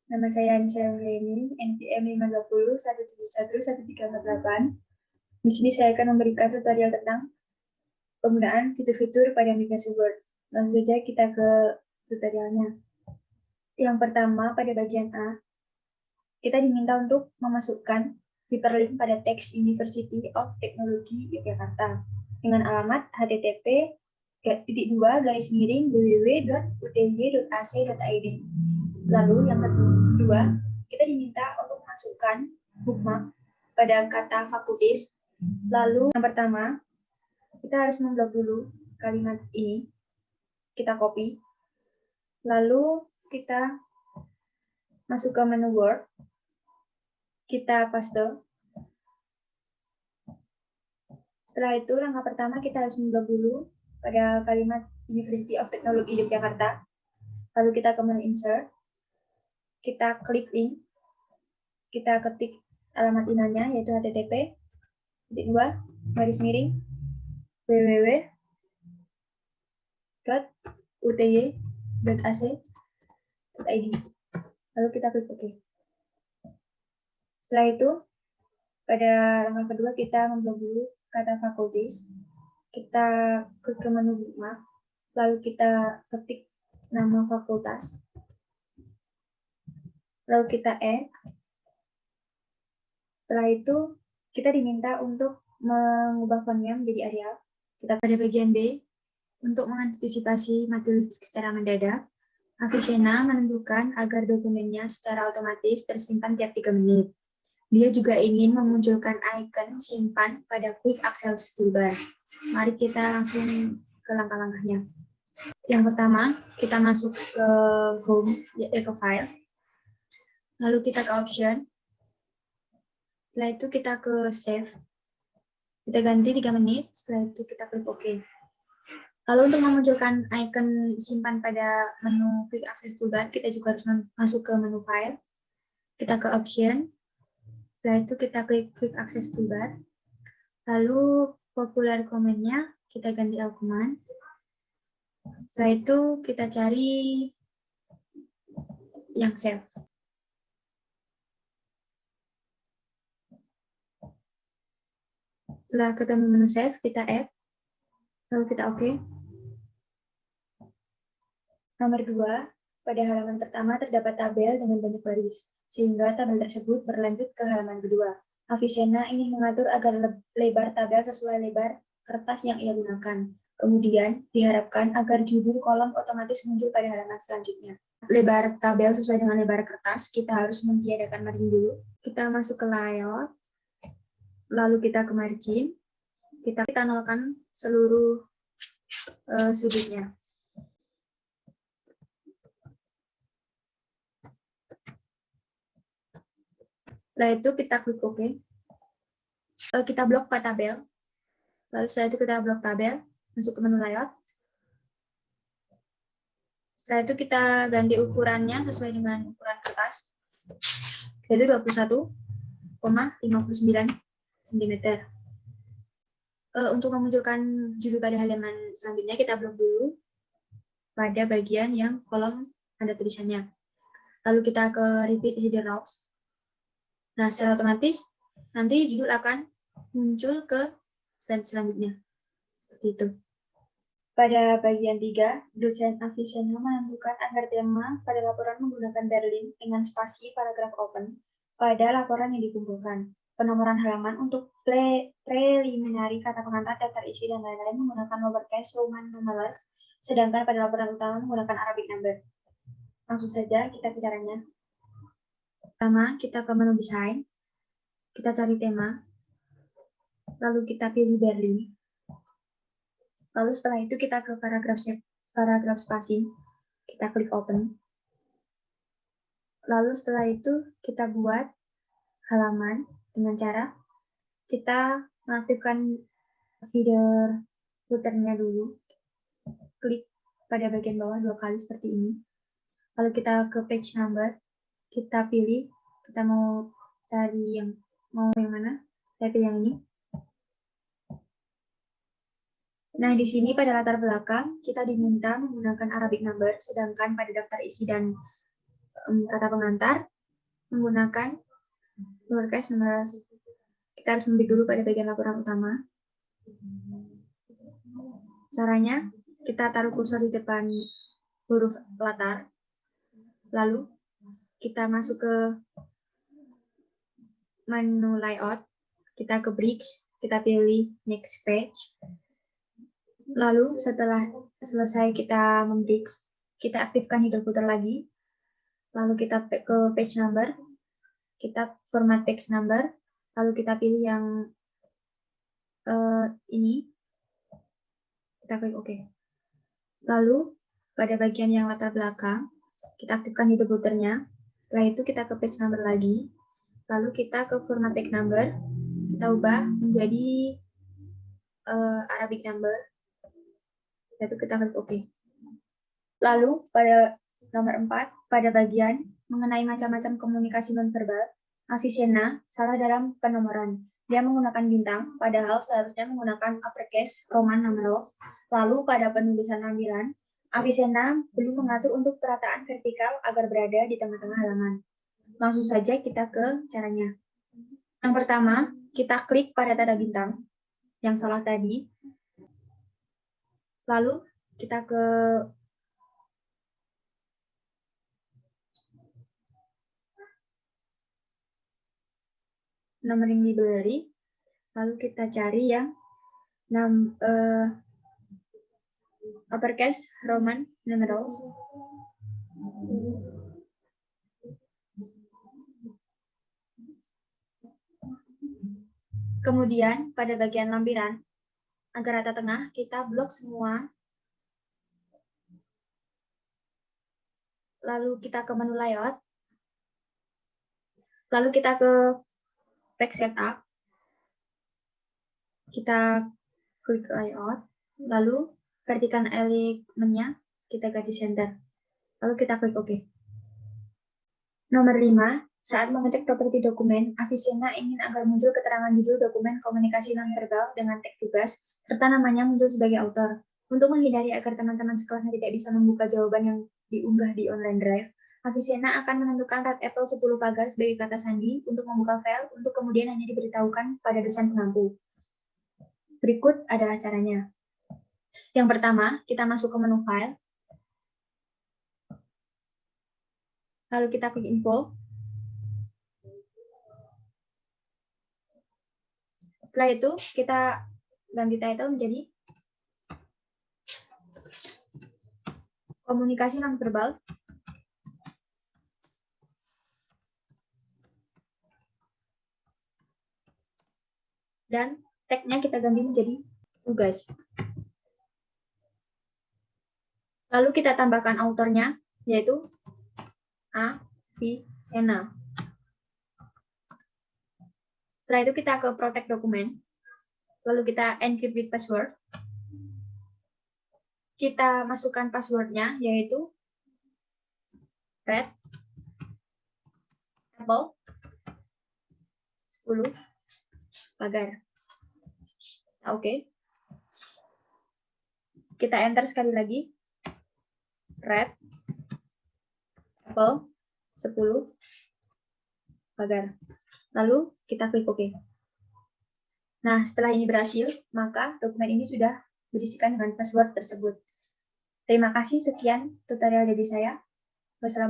Nama saya Ansyah Muleni, NPM 52017113448. Di sini saya akan memberikan tutorial tentang penggunaan fitur-fitur pada Microsoft Word. Langsung saja kita ke tutorialnya. Yang pertama, pada bagian A, kita diminta untuk memasukkan hyperlink pada teks University of Technology Yogyakarta dengan alamat http://www.uty.ac.id. Lalu yang kedua, kita diminta untuk memasukkan bookmark pada kata fakultas. Lalu yang pertama, kita harus memblok dulu kalimat ini. Kita copy. Lalu kita masuk ke menu Word. Kita paste. Setelah itu, langkah pertama kita harus memblok dulu pada kalimat University of Technology Yogyakarta. Lalu kita ke menu Insert. Kita klik link. Kita ketik alamat emailnya, yaitu http://www.uty.ac.id. Lalu kita klik OK. Setelah itu, pada langkah kedua kita memblok dulu kata fakultas. Kita klik ke menu bookmark, lalu kita ketik nama fakultas. Lalu kita add. Setelah itu, kita diminta untuk mengubah fontnya menjadi Arial. Kita pada bagian B, untuk mengantisipasi mati listrik secara mendadak, Avicenna menentukan agar dokumennya secara otomatis tersimpan tiap 3 menit. Dia juga ingin memunculkan ikon simpan pada Quick Access Toolbar. Mari kita langsung ke langkah-langkahnya. Yang pertama, kita masuk ke Home, ke File. Lalu kita ke Option. Setelah itu kita ke Save. Kita ganti 3 menit, setelah itu kita klik OK. Lalu untuk memunculkan icon simpan pada menu Quick Access Toolbar, kita juga harus masuk ke menu File. Kita ke Option. Setelah itu kita klik Quick Access Toolbar. Lalu popular command-nya kita ganti All Command. Setelah itu kita cari yang Save. Setelah ketemu menu Save, kita Add. Lalu kita OK. Nomor 2, pada halaman pertama terdapat tabel dengan banyak baris, sehingga tabel tersebut berlanjut ke halaman kedua. Avicenna ingin mengatur agar lebar tabel sesuai lebar kertas yang ia gunakan. Kemudian, diharapkan agar judul kolom otomatis muncul pada halaman selanjutnya. Lebar tabel sesuai dengan lebar kertas, kita harus mentiadakan margin dulu. Kita masuk ke layout, lalu kita ke margin, kita nolkan seluruh sudutnya. Setelah itu kita klik OK. Kita blok Pak tabel. Lalu setelah itu kita blok tabel, masuk ke menu layout. Setelah itu kita ganti ukurannya sesuai dengan ukuran kertas, yaitu 21,59 cm. Untuk memunculkan judul pada halaman selanjutnya, kita blok dulu pada bagian yang kolom ada tulisannya. Lalu kita ke repeat header rows. Nah, secara otomatis nanti judul akan muncul ke slide selanjutnya. Seperti itu. Pada bagian 3, dosen Avicenna menentukan agar tema pada laporan menggunakan Berlin dengan spasi paragraf open pada laporan yang dikumpulkan. Penomoran halaman untuk preliminary kata pengantar, daftar isi, dan lain-lain menggunakan lowercase Roman numerals, sedangkan pada laporan utama menggunakan Arabic number. Langsung saja kita ke caranya. Pertama, kita ke menu desain, kita cari tema, lalu kita pilih Berlin. Lalu setelah itu kita ke paragraf spasi, kita klik open. Lalu setelah itu kita buat halaman dengan cara kita mengaktifkan header footer-nya dulu. Klik pada bagian bawah 2 kali seperti ini. Lalu kita ke page number, kita pilih, kita mau cari yang mana, saya pilih yang ini. Nah, di sini pada latar belakang kita diminta menggunakan Arabic number, sedangkan pada daftar isi dan kata pengantar menggunakan lowercase numerals. Kita harus memberi dulu pada bagian laporan utama. Caranya, kita taruh kursor di depan huruf latar, lalu kita masuk ke menu layout, kita ke bridge, kita pilih next page. Lalu setelah selesai kita membridge, kita aktifkan header footer lagi. Lalu kita ke page number, kita format page number, lalu kita pilih yang ini, kita klik OK. Lalu pada bagian yang latar belakang, kita aktifkan header footernya. Setelah itu kita ke page number lagi, lalu kita ke format page number, kita ubah menjadi Arabic number. Itu kita klik OK. Lalu pada nomor 4, pada bagian mengenai macam-macam komunikasi nonverbal, Avicenna salah dalam penomoran. Dia menggunakan bintang, padahal seharusnya menggunakan uppercase Roman numerals. Lalu pada penulisan lampiran, Avicenna belum mengatur untuk perataan vertikal agar berada di tengah-tengah halaman. Langsung saja kita ke caranya. Yang pertama, kita klik pada tanda bintang yang salah tadi. Lalu kita ke numbering library, lalu kita cari yang uppercase Roman numerals. Kemudian pada bagian lampiran, agar rata tengah, kita blok semua. Lalu kita ke menu layout. Lalu kita ke page setup. Kita klik layout. Lalu vertical alignment-nya kita ganti center. Lalu kita klik OK. Nomor 5. Saat mengecek properti dokumen, Avicenna ingin agar muncul keterangan judul dokumen komunikasi nonverbal dengan tag tugas, serta namanya muncul sebagai autor. Untuk menghindari agar teman-teman sekelasnya tidak bisa membuka jawaban yang diunggah di online drive, Avicenna akan menentukan red apple 10 pagar sebagai kata sandi untuk membuka file, untuk kemudian hanya diberitahukan pada dosen pengampu. Berikut adalah caranya. Yang pertama, kita masuk ke menu file, lalu kita klik info. Setelah itu, kita ganti title menjadi komunikasi nonverbal. Dan tag-nya kita ganti menjadi tugas. Lalu kita tambahkan autornya, yaitu Avicenna. Setelah itu kita ke protect dokumen, lalu kita encrypt with password. Kita masukkan passwordnya, yaitu red apple 10 pagar. Oke. Kita enter sekali lagi. Red apple 10 pagar. Lalu kita klik OK. Nah, setelah ini berhasil, maka dokumen ini sudah berisikan dengan password tersebut. Terima kasih, sekian tutorial dari saya. Wassalamualaikum.